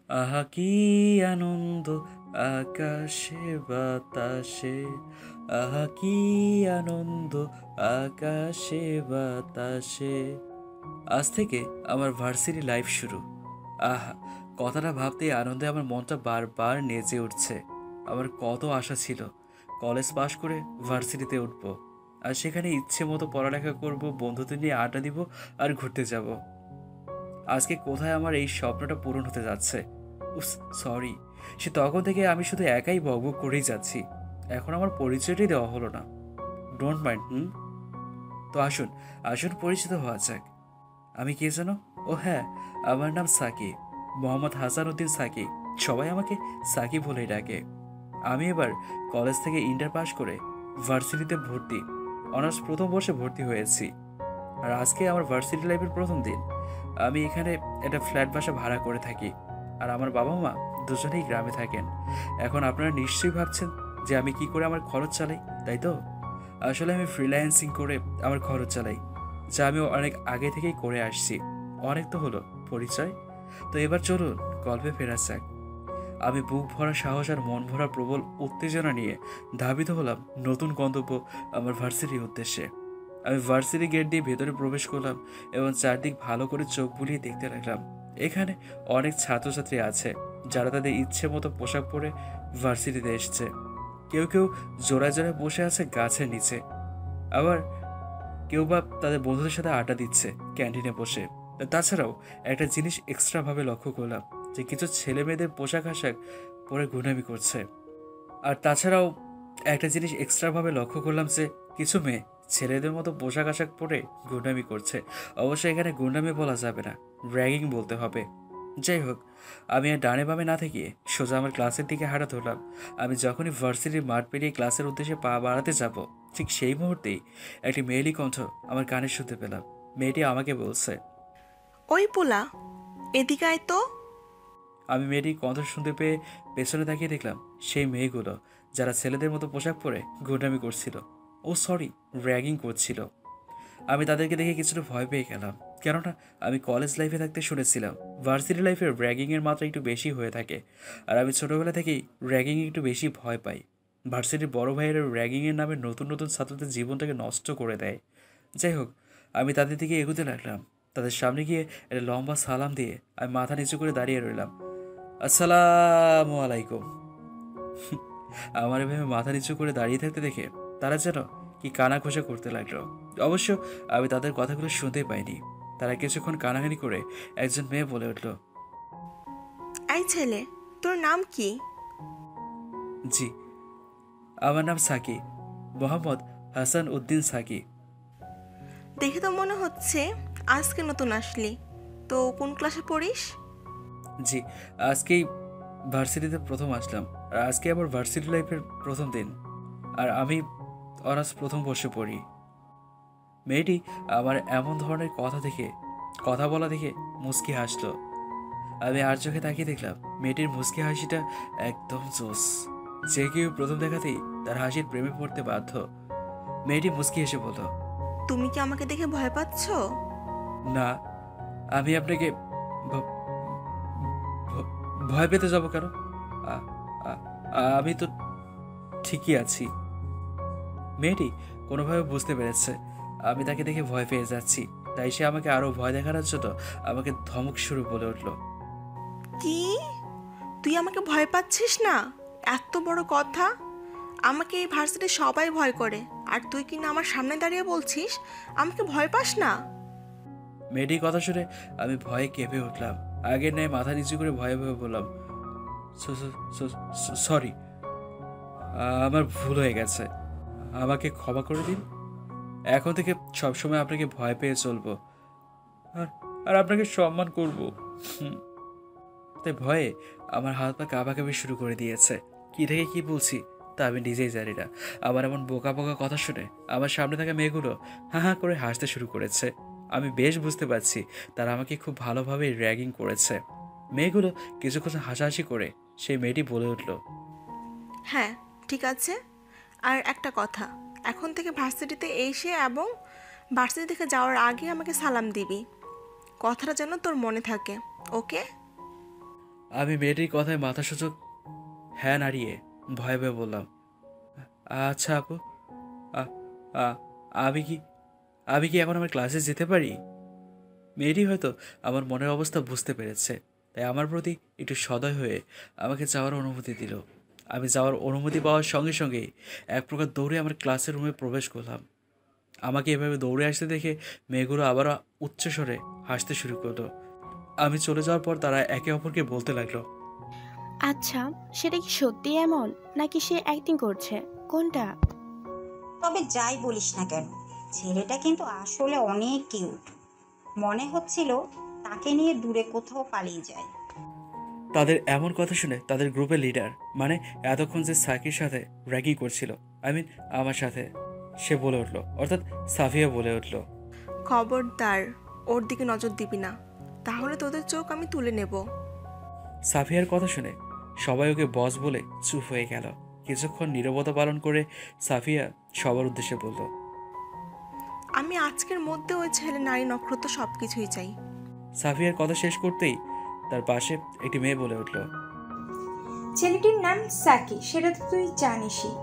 আহা কি আনন্দ আকাশে বাতাসে, আহা কি আনন্দ আকাশে বাতাসে। আজ থেকে আমার ভার্সিটি লাইফ শুরু। আহা, কথাটা ভাবতেই আনন্দে আমার মনটা বারবার নেচে উঠছে। আমার কত আশা ছিল কলেজ পাশ করে ভার্সিটিতে উঠব, আর সেখানে ইচ্ছে মতো পড়ালেখা করব, বন্ধুদের নিয়ে আড্ডা দিব আর ঘুরতে যাব। আজকে কোথায় আমার এই স্বপ্নটা পূরণ হতে যাচ্ছে। উফ, সরি। সে তখন থেকে আমি শুধু একাই বকবক করেই যাচ্ছি। এখন আমার পরিচয়টাই দেওয়া হলো না। Don't mind. তো আসুন, আসুন পরিচিত হওয়া যাক। আমি কে যেন? ও হ্যাঁ, আমার নাম সাকি, মোহাম্মদ হাসান উদ্দিন সাকি। সবাই আমাকে সাকি বলেই ডাকে। আমি এবার কলেজ থেকে ইন্টার পাস করে ভার্সিটিতে ভর্তি, অনার্স প্রথম বর্ষে ভর্তি হয়েছি। আর আজকে আমার ভার্সিটি লাইফের প্রথম দিন। আমি এখানে একটা ফ্ল্যাট বাসা ভাড়া করে থাকি, আর আমার বাবা মা দুজনেই গ্রামে থাকেন। এখন আপনারা নিশ্চয়ই ভাবছেন যে আমি কি করে আমার খরচ চালাই, তাই তো? আসলে আমি ফ্রিল্যান্সিং করে আমার খরচ চালাই, যা আমি অনেক আগে থেকেই করে আসছি। অনেক তো হলো পরিচয়, তো এবার চলুন গল্পে ফেরা যাক। আমি বুক ভরা সাহস আর মন ভরা প্রবল উত্তেজনা নিয়ে ধাবিত হলাম নতুন গন্তব্য, আমার ভার্সিটির উদ্দেশ্যে। আমি ভার্সিটি গেট দিয়ে ভেতরে প্রবেশ করলাম এবং চারদিক ভালো করে চোখ বুলিয়ে দেখতে লাগলাম। এখানে অনেক ছাত্রছাত্রী আছে যারা তাদের ইচ্ছে মতো পোশাক পরে ভার্সিটিতে এসছে। কেউ কেউ জোড়ায় জোড়ায় বসে আছে গাছের নিচে, আবার কেউ বা তাদের বন্ধুদের সাথে আড্ডা দিচ্ছে ক্যান্টিনে বসে। তাছাড়াও একটা জিনিস এক্সট্রা ভাবে লক্ষ্য করলাম যে কিছু ছেলে মেয়েদের পোশাক আশাক পরে গুনামি করছে। আর তাছাড়াও একটা জিনিস এক্সট্রা ভাবে লক্ষ্য করলাম যে কিছু মেয়ে ছেলেদের মতো পোশাক আশাক পরে গুন্ডামি করছে। অবশ্যই এখানে গুন্ডামি বলা যাবে না, র্যাগিং বলতে হবে। যাই হোক, আমি আর ডানে বামে না থেকে সোজা আমার ক্লাসের দিকে হাঁটা ধরলাম। আমি যখনই ভার্সিটির মাঠ পেরিয়ে ক্লাসের উদ্দেশ্যে পা বাড়াতে যাব, ঠিক সেই মুহূর্তেই একটি মেয়েলি কণ্ঠ আমার কানে শুনতে পেলাম। মেয়েটি আমাকে বলছে, ওই পোলা, এদিকে আয় তো। আমি মেয়েটির কণ্ঠ শুনতে পেয়ে পেছনে তাকিয়ে দেখলাম সেই মেয়েগুলো যারা ছেলেদের মতো পোশাক পরে গুন্ডামি করছিল, ও সরি, র্যাগিং করছিল। আমি তাদেরকে দেখে কিছুটা ভয় পেয়ে গেলাম, কেননা আমি কলেজ লাইফে থাকতে শুনেছিলাম ভার্সিটি লাইফে র্যাগিংয়ের মাত্রা একটু বেশি হয়ে থাকে। আর আমি ছোটবেলা থেকেই র্যাগিংয়ে একটু বেশি ভয় পাই। ভার্সিটির বড় ভাইয়েরা র্যাগিংয়ের নামে নতুন নতুন ছাত্রদের জীবনটাকে নষ্ট করে দেয়। যাই হোক, আমি তাদের দিকে এগোতে লাগলাম। তাদের সামনে গিয়ে একটা লম্বা সালাম দিয়ে আমি মাথা নিচু করে দাঁড়িয়ে রইলাম। আসসালামু আলাইকুম। আমার এভাবে মাথা নিচু করে দাঁড়িয়ে থাকতে দেখে তারা যেন কি কানা ঘোষা করতে লাগলো। অবশ্য আমি তাদের কথাগুলো শুনতে পাইনি। তারা কিছুক্ষণ কানাকানি করে একজন মেয়ে বলে উঠল, এই ছেলে, তোর নাম কি? জি, আমার নাম সাকি, মোহাম্মদ হাসান উদ্দিন সাকি। দেখে তো মনে হচ্ছে আজকে নতুন আসলি। তো কোন ক্লাসে পড়িস? জি, আজকেই ভার্সিটিতে প্রথম আসলাম, আর আজকে আমার ভার্সিটি লাইফের প্রথম দিন। আর আমি অনার্স প্রথম বর্ষে পড়ি। মেয়েটি আমার এমন ধরনের কথা বলা দেখে মুচকি হাসলো। আমি আর চোখে তাকিয়ে দেখলাম মেয়েটির মুচকি হাসিটা একদম জোস। যে কেউ প্রথম দেখাতেই তার হাসির প্রেমে পড়তে বাধ্য। মেয়েটি মুচকি হেসে বলল, তুমি কি আমাকে দেখে ভয় পাচ্ছ? না, আমি আপনাকে ভ- ভ- ভয় পেতে যাব কেন? আ- আ- আমি তো ঠিকই আছি। মেয়েটি কোনোভাবে বুঝতে পেরেছে আমি তাকে দেখে ভয় পেয়ে যাচ্ছি, তাই সে আমাকে আরো ভয় দেখানোর জন্য আমাকে ধমক শুরু বলে উঠল। কি? তুই আমাকে ভয় পাচ্ছিস না? এত বড় কথা! আমাকে এই ভার্সিটির সবাই ভয় করে, আর তুই কি না আমার সামনে দাঁড়িয়ে বলছিস আমাকে ভয় পাস না? মেয়েটির কথা শুনে আমি ভয়ে কেঁপে উঠলাম। আগের ন্যায় মাথা নিচু করে ভয়ে ভয়ে বললাম, সরি, আমার ভুল হয়ে গেছে, আমাকে ক্ষমা করে দিন। এখন থেকে সবসময় আপনাকে ভয় পেয়ে চলবো, আর আর আপনাকে সম্মান করব। তাই ভয়ে আমার হাত পা কাঁপাকাঁপি শুরু করে দিয়েছে। কি থেকে কি বলছি তা আমি নিজেই জানি না। আমার এমন বোকা বোকা কথা শুনে আমার সামনে থাকা মেয়েগুলো হা হা করে হাসতে শুরু করেছে। আমি বেশ বুঝতে পারছি তারা আমাকে খুব ভালোভাবে র্যাগিং করেছে। মেয়েগুলো কিছুক্ষণ হাসাহাসি করে সেই মেয়েটি বলে উঠল, হ্যাঁ, ঠিক আছে। আর একটা কথা, এখন থেকে ভার্সিটিতে এসে এবং ভার্সিটি থেকে যাওয়ার আগে আমাকে সালাম দিবি। কথাটা যেন তোর মনে থাকে, ওকে? আমি মেয়েটির কথায় মাথাসূচক হ্যাঁ নাড়িয়ে ভয়ে ভয়ে বললাম, আচ্ছা আপু, আ- আ- আমি কি আমি কি এখন আমার ক্লাসে যেতে পারি? মেয়েটি হয়তো আমার মনের অবস্থা বুঝতে পেরেছে, তাই আমার প্রতি একটু সদয় হয়ে আমাকে যাওয়ার অনুমতি দিল। আমি যাওয়ার অনুমতি পাওয়ার সঙ্গে সঙ্গেই এক প্রকার দৌড়ে আমার ক্লাসের রুমে প্রবেশ করলাম। আমাকে এভাবে দৌড়ে আসতে দেখে মেয়েগুলো আবারও উচ্চস্বরে হাসতে শুরু করলো। আমি চলে যাওয়ার পর তারা একে অপরকে বলতে লাগলো, আচ্ছা, সেটা কি সত্যি এমন, নাকি সে অ্যাক্টিং করছে? কোনটা? তবে যাই বলিস না কেন, ছেলেটা কিন্তু আসলে অনেক কিউট। মনে হচ্ছিল তাকে নিয়ে দূরে কোথাও পালিয়ে যায়। তাদের এমন কথা শুনে তাদের গ্রুপের লিডার, মানে এতক্ষণ যে সাকির সাথে র্যাগিং করছিল, আই মিন আমার সাথে, সে বলে উঠলো, অর্থাৎ সাফিয়া বলে উঠলো, খবরদার, ওর দিকে নজর দিবি না, তাহলে তোদের চোখ আমি তুলে নেব। সাফিয়ার কথা শুনে সবাই ওকে বস বলে চুপ হয়ে গেল। কিছুক্ষণ নীরবতা পালন করে সাফিয়া সবার উদ্দেশ্যে বলল, আমি আজকের মধ্যে ওই ছেলে নারী নক্ষত্র সব কিছুই চাই। সাফিয়ার কথা শেষ করতেই তার পাশে একটি মেয়ে বলে উঠল, ছেলেটির নাম সাকি, সেটা তো তুই জানিসই।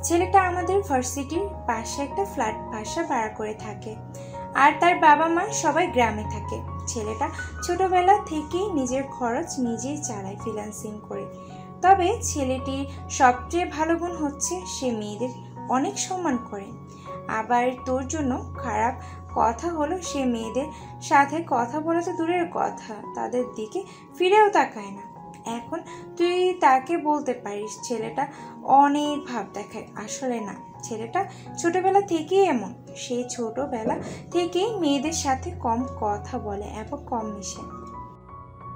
ছেলেটা আমাদের ভার্সিটির পাশে একটা ফ্ল্যাট বাসা ভাড়া করে থাকে, আর তার বাবা মা সবাই গ্রামে থাকে। ছেলেটা ছোটবেলা থেকেই নিজের খরচ নিজেই চালায় ফ্রিল্যান্সিং করে। তবে ছেলেটির সবচেয়ে ভালো গুণ হচ্ছে সে মেয়েদের অনেক সম্মান করে। আবার তোর জন্য খারাপ কথা হলো, সে মেয়েদের সাথে কথা বলা তো দূরের কথা, তাদের দিকে ফিরেও তাকায় না। এখন তুই তাকে বলতে পারিস ছেলেটা অনেক ভাব দেখায়, আসলে না, ছেলেটা ছোটবেলা থেকেই এমন। সে ছোটবেলা থেকেই মেয়েদের সাথে কম কথা বলে এবং কম মিশে।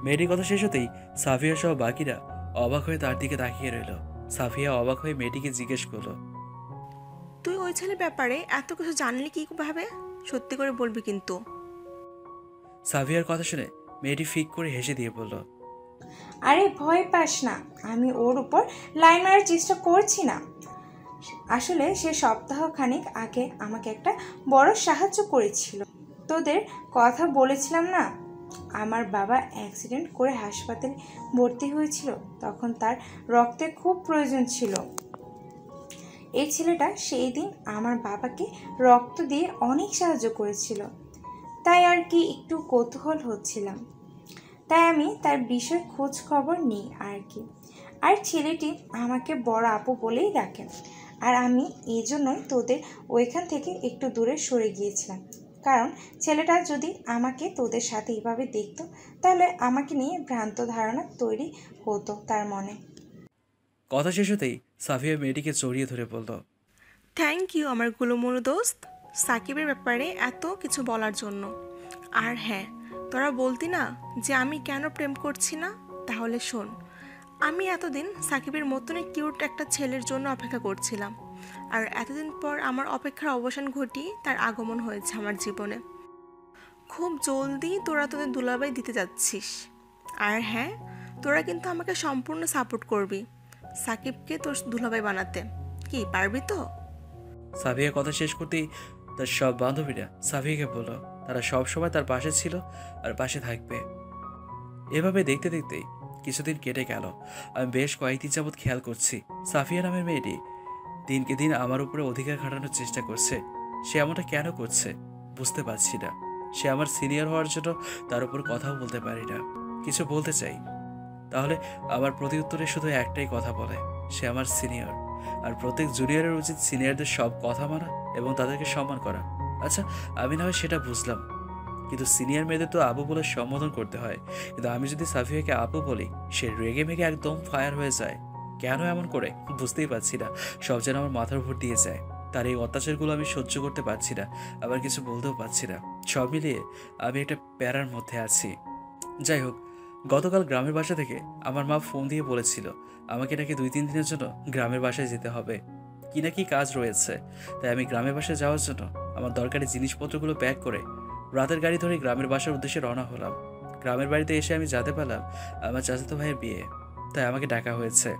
মেয়েটির কথা শেষ হতেই সাফিয়া সহ বাকিরা অবাক হয়ে তার দিকে তাকিয়ে রইল। সাফিয়া অবাক হয়ে মেয়েটিকে জিজ্ঞেস করলো, তুই ওই ছেলের ব্যাপারে এত কিছু জানলি কি ভাবে? সত্যি করে বলবি কিন্তু। সাফিয়ার কথা শুনে মেয়েটি ফিক করে হেসে দিয়ে বলল, আরে ভয় পাস না, আমি ওর উপর লাইন মারার চেষ্টা করছি না। আসলে সে সপ্তাহখানেক আগে আমাকে একটা বড় সাহায্য করেছিল। তোদের কথা বলেছিলাম না, আমার বাবা অ্যাক্সিডেন্ট করে হাসপাতালে ভর্তি হয়েছিল, তখন তার রক্তের খুব প্রয়োজন ছিল। এই ছেলেটা সেই দিন আমার বাবাকে রক্ত দিয়ে অনেক সাহায্য করেছিল, তাই আর কি একটু কৌতূহল হচ্ছিলাম, তাই আমি তার বিষয়ে খোঁজ খবর নিই আর কি। আর ছেলেটি আমাকে বড় আপু বলেই ডাকে, আর আমি এই জন্যই তোদের ওইখান থেকে একটু দূরে সরে গিয়েছিলাম, কারণ ছেলেটা যদি আমাকে তোদের সাথে এইভাবে দেখতো তাহলে আমাকে নিয়ে ভ্রান্ত ধারণা তৈরি হতো তার মনে। কথা শেষ হতেই সাফিয়া মেয়েটিকে জড়িয়ে ধরে বলল, থ্যাংক ইউ আমার গুলোমুলো দোস্ত, সাকিবের ব্যাপারে এত কিছু বলার জন্য। আর হ্যাঁ, তোরা বলতি না যে আমি কেন প্রেম করছি না, তাহলে শোন, আমি এতদিন সাকিবের মতনই কিউট একটা ছেলের জন্য অপেক্ষা করছিলাম, আর এতদিন পর আমার অপেক্ষার অবসান ঘটিয়ে তার আগমন হয়েছে আমার জীবনে। খুব জলদি তোরা তোদের দুলাভাই দিতে যাচ্ছিস। আর হ্যাঁ, তোরা কিন্তু আমাকে সম্পূর্ণ সাপোর্ট করবি সাকিবকে তোর দুলাভাই বানাতে। কি পারবি তো? সাফিয়া কথা শেষ করতেই তার সব বান্ধবীরা সাফিয়াকে বলল তারা সব সময় তার পাশে ছিল আর পাশে থাকবে। এভাবে দেখতে দেখতেই কিছুদিন কেটে গেল। আমি বেশ কয়েকদিন যাবৎ খেয়াল করছি সাফিয়া নামের মেয়েটি দিনকে দিন আমার উপরে অধিকার খাটানোর চেষ্টা করছে। সে এমনটা কেন করছে বুঝতে পারছি না। সে আমার সিনিয়র হওয়ার জন্য তার উপর কথাও বলতে পারি না, কিছু বলতে চাই তাহলে আমার প্রতি উত্তরে শুধু একটাই কথা বলে, সে আমার সিনিয়র, আর প্রত্যেক জুনিয়রের উচিত সিনিয়রদের সব কথা মানা এবং তাদেরকে সম্মান করা। আচ্ছা, আমি না হয় সেটা বুঝলাম, কিন্তু সিনিয়র মেয়েদের তো আপু বলে সম্বোধন করতে হয়। কিন্তু আমি যদি সাফিয়াকে আপু বলি, সে রেগে মেগে একদম ফায়ার হয়ে যায়। কেন এমন করে বুঝতেই পারছি না, সব যেন আমার মাথার উপর দিয়ে যায়। তার এই অত্যাচারগুলো আমি সহ্য করতে পারছি না, আবার কিছু বলতেও পারছি না। সব মিলিয়ে আমি একটা প্যারার মধ্যে আছি। যাই হোক, গতকাল গ্রামের বাসা থেকে আমার মা ফোন দিয়ে বলেছিল আমাকে নাকি 2-3 দিনের জন্য গ্রামের বাসায় যেতে হবে, কি না কি কাজ রয়েছে। তাই আমি গ্রামের বাসায় যাওয়ার জন্য আমার দরকারি জিনিসপত্রগুলো প্যাক করে রাতের গাড়ি ধরে গ্রামের বাসার উদ্দেশ্যে রওনা হলাম। গ্রামের বাড়িতে এসে আমি জানতে পারলাম আমার চাচাতো ভাইয়ের বিয়ে, তাই আমাকে ডাকা হয়েছে।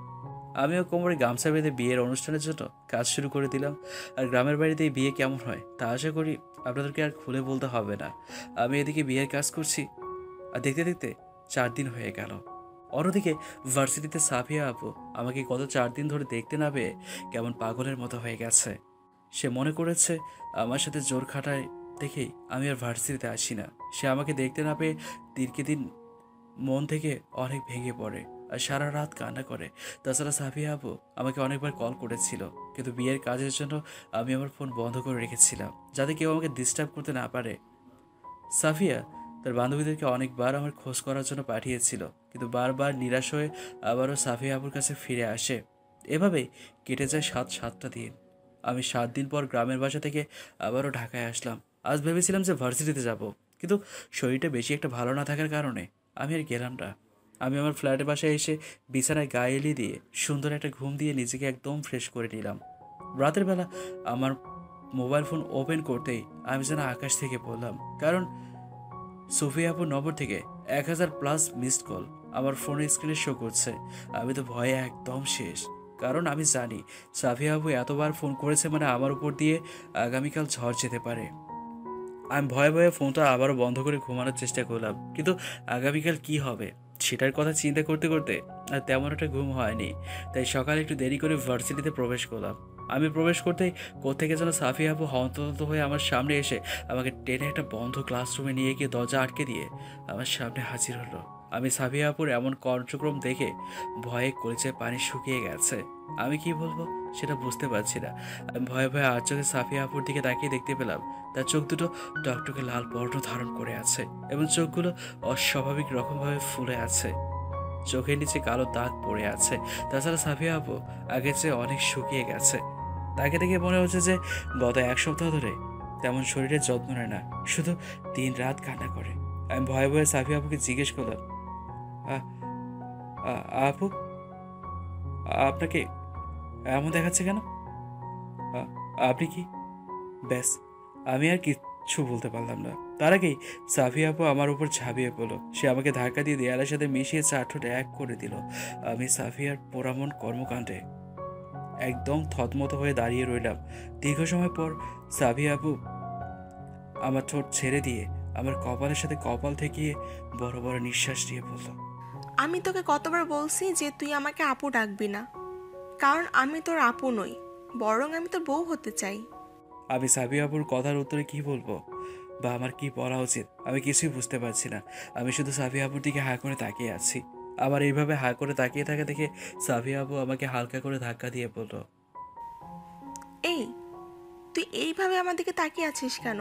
আমিও কোমরে গামছা বেঁধে বিয়ের অনুষ্ঠানের জন্য কাজ শুরু করে দিলাম। আর গ্রামের বাড়িতে এই বিয়ে কেমন হয় তা আশা করি আপনাদেরকে আর খুলে বলতে হবে না। আমি এদিকে বিয়ের কাজ করছি, আর দেখতে দেখতে 4 দিন হয়ে গেল। অন্যদিকে ভার্সিটিতে সাফিয়া আপু আমাকে গত 4 দিন ধরে দেখতে না পেয়ে কেমন পাগলের মতো হয়ে গেছে। সে মনে করেছে আমার সাথে জোর খাটায় দেখেই আমি আর ভার্সিটিতে আসি না। সে আমাকে দেখতে না পেয়ে দিনকে দিন মন থেকে অনেক ভেঙে পড়ে আর সারা রাত কান্না করে। তাছাড়া সাফিয়া আপু আমাকে অনেকবার কল করেছিল, কিন্তু বিয়ের কাজের জন্য আমি আমার ফোন বন্ধ করে রেখেছিলাম যাতে কেউ আমাকে ডিস্টার্ব করতে না পারে। সাফিয়া তার বান্ধবীদেরকে অনেকবার আমার খোঁজ করার জন্য পাঠিয়েছিল, কিন্তু বারবার নিরাশ হয়ে আবারও সাফিয়া আপুর কাছে ফিরে আসে। এভাবেই কেটে যায় 7টা দিন। আমি 7 দিন পর গ্রামের বাসা থেকে আবারও ঢাকায় আসলাম। আজ ভেবেছিলাম যে ভার্সিটিতে যাব, কিন্তু শরীরটা বেশি একটা ভালো না থাকার কারণে আমি আর গেলাম না। আমি আমার ফ্ল্যাটের বাসায় এসে বিছানায় গায়ে এলিয়ে দিয়ে সুন্দর একটা ঘুম দিয়ে নিজেকে একদম ফ্রেশ করে নিলাম। রাতের বেলা আমার মোবাইল ফোন ওপেন করতেই আমি যেন আকাশ থেকে পড়লাম, কারণ সোফিয়া আপুর নম্বর থেকে 1000+ মিসড কল আমার ফোনের স্ক্রিনে শো করছে। আমি তো ভয়ে একদম শেষ, কারণ আমি জানি সাফিয়া আপু এতবার ফোন করেছে মানে আমার উপর দিয়ে আগামীকাল ঝড় যেতে পারে। আমি ভয়ে ভয়ে ফোনটা আবারও বন্ধ করে ঘুমানোর চেষ্টা করলাম, কিন্তু আগামীকাল কি হবে সেটার কথা চিন্তা করতে করতে আর তেমন একটা ঘুম হয়নি। তাই সকালে একটু দেরি করে ভার্সিটিতে প্রবেশ করলাম। আমি প্রবেশ করতেই কোত্থেকে যেন সাফিয়া আপু হন্তদন্ত হয়ে আমার সামনে এসে আমাকে টেনে একটা বন্ধ ক্লাসরুমে নিয়ে গিয়ে দরজা আটকে দিয়ে আমার সামনে হাজির হলো। আমি সাফিয়া আপুর এমন কার্যক্রম দেখে ভয়ে কলিজায় পানি শুকিয়ে গেছে। আমি কি বলবো সেটা বুঝতে পারছি না। আমি ভয়ে ভয়ে আর চোখে সাফিয়া আপুর দিকে তাকিয়ে দেখতে পেলাম তার চোখ দুটো টকটকে লাল বর্ণ ধারণ করে আছে এবং চোখগুলো অস্বাভাবিক রকমভাবে ফুলে আছে। চোখের নিচে কালো দাগ পড়ে আছে। তাছাড়া সাফিয়া আপু আগের চেয়ে অনেক শুকিয়ে গেছে। তাকে দেখে মনে হচ্ছে যে গত 1 সপ্তাহ ধরে তেমন শরীরের যত্ন নেয় না, শুধু দিন রাত কান্না করে। আমি ভয়ে ভয়ে সাফিয়া আপুকে জিজ্ঞেস করলাম, আপু আপনাকে এমন দেখাচ্ছে কেন? আপনি কি? ব্যাস আমি আর কিচ্ছু বলতে পারলাম না। তার আগেই সাফিয়া আপু আমার উপর ঝাঁপিয়ে পড়লো। সে আমাকে ধাক্কা দিয়ে দেয়ালের সাথে মিশিয়ে 4 ঠোঁট এক করে দিল। আমি সাফিয়ার পোড়ামন কর্মকাণ্ডে একদম থতমত হয়ে দাঁড়িয়ে রইলাম। দীর্ঘ সময় পর সাফিয়া আপু আমার ঠোঁট ছেড়ে দিয়ে আমার কপালের সাথে কপাল ঠেকিয়ে বড় বড় নিঃশ্বাস নিয়ে বলল, আমি তোকে কতবার বলছি যে তুই আমাকে আপু ডাকবি না, কারণ আমি তোর আপু নই, বরং আমি তোর বউ হতে চাই। আমি সাফিয়া আপুর কথার উত্তরে কি বলবো বা আমার কি বলা উচিত আমি কিছুই বুঝতে পারছি না। আমি শুধু সাফিয়া আপুর দিকে হা করে তাকিয়ে আছি। আবার এইভাবে হা করে তাকিয়ে থাকা দেখে সাফিয়া আপু আমাকে হালকা করে ধাক্কা দিয়ে বলল, এই তুই এইভাবে আমার দিকে তাকিয়ে আছিস কেন?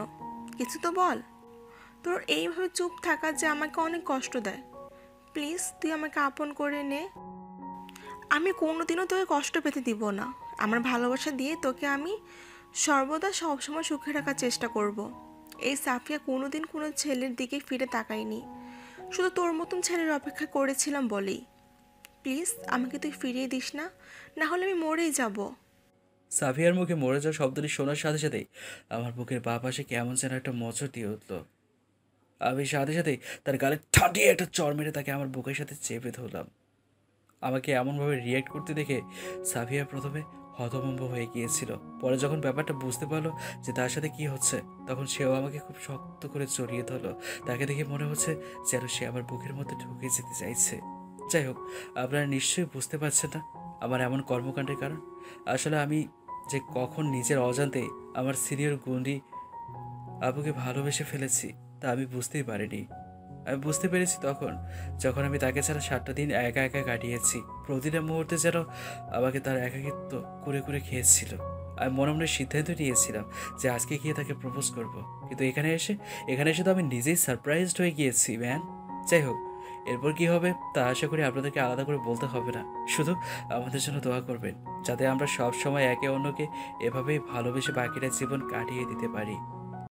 কিছু তো বল। তোর এইভাবে চুপ থাকা যে আমাকে অনেক কষ্ট দেয়। প্লিজ তুই আমাকে আপন করে নে। আমি কোনোদিনও তোকে কষ্ট পেতে দিব না। আমার ভালোবাসা দিয়ে তোকে আমি সর্বদা সবসময় সুখে রাখার চেষ্টা করব। এই সাফিয়া কোনোদিন কোনো ছেলের দিকে ফিরে তাকায়নি, শুধু তোর মতন ছেলের অপেক্ষা করেছিলাম বলেই। প্লিজ আমাকে তুই ফিরিয়ে দিস না, না হলে আমি মরেই যাব। সাফিয়ার মুখে মরে যাওয়া শব্দটি শোনার সাথে সাথেই আমার বুকের বাঁ পাশে কেমন যেন একটা মোচড় দিয়ে উঠল। আমি সাথে সাথেই তার গালে ঠাটিয়ে একটা চড় মেরে তাকে আমার বুকের সাথে চেপে ধরলাম। আমাকে এমনভাবে রিয়্যাক্ট করতে দেখে সাফিয়া প্রথমে হতভম্ব হয়ে গিয়েছিল। পরে যখন ব্যাপারটা বুঝতে পারলো যে তার সাথে কি হচ্ছে, তখন সেও আমাকে খুব শক্ত করে জড়িয়ে ধরলো। তাকে দেখে মনে হচ্ছে যেন সে আমার বুকের মধ্যে ঢুকে যেতে চাইছে। যাই হোক, আপনারা নিশ্চয়ই বুঝতে পারছেন না আমার এমন কর্মকাণ্ডের কারণ। আসলে আমি যে কখন নিজের অজান্তে আমার সিনিয়র গুন্ডি আপুকে ভালোবেসে ফেলেছি তা আমি বুঝতেই পারিনি। আমি বুঝতে পেরেছি তখন যখন আমি তাকে ছাড়া 7টা দিন একা একা কাটিয়েছি। প্রতিটা মুহূর্তে যেন আমাকে তার একাকিত্ব কুরে কুরে খেয়েছিল। আমি মনে মনে সিদ্ধান্ত নিয়েছিলাম যে আজকে গিয়ে তাকে প্রপোজ করব, কিন্তু এখানে এসে তো আমি নিজেই সারপ্রাইজড হয়ে গিয়েছি ম্যান। যাই হোক, এরপর কি হবে তা আশা করি আপনাদেরকে আলাদা করে বলতে হবে না। শুধু আমাদের জন্য দোয়া করবেন যাতে আমরা সব সময় একে অন্যকে এভাবেই ভালোবেসে বাকিটা জীবন কাটিয়ে দিতে পারি।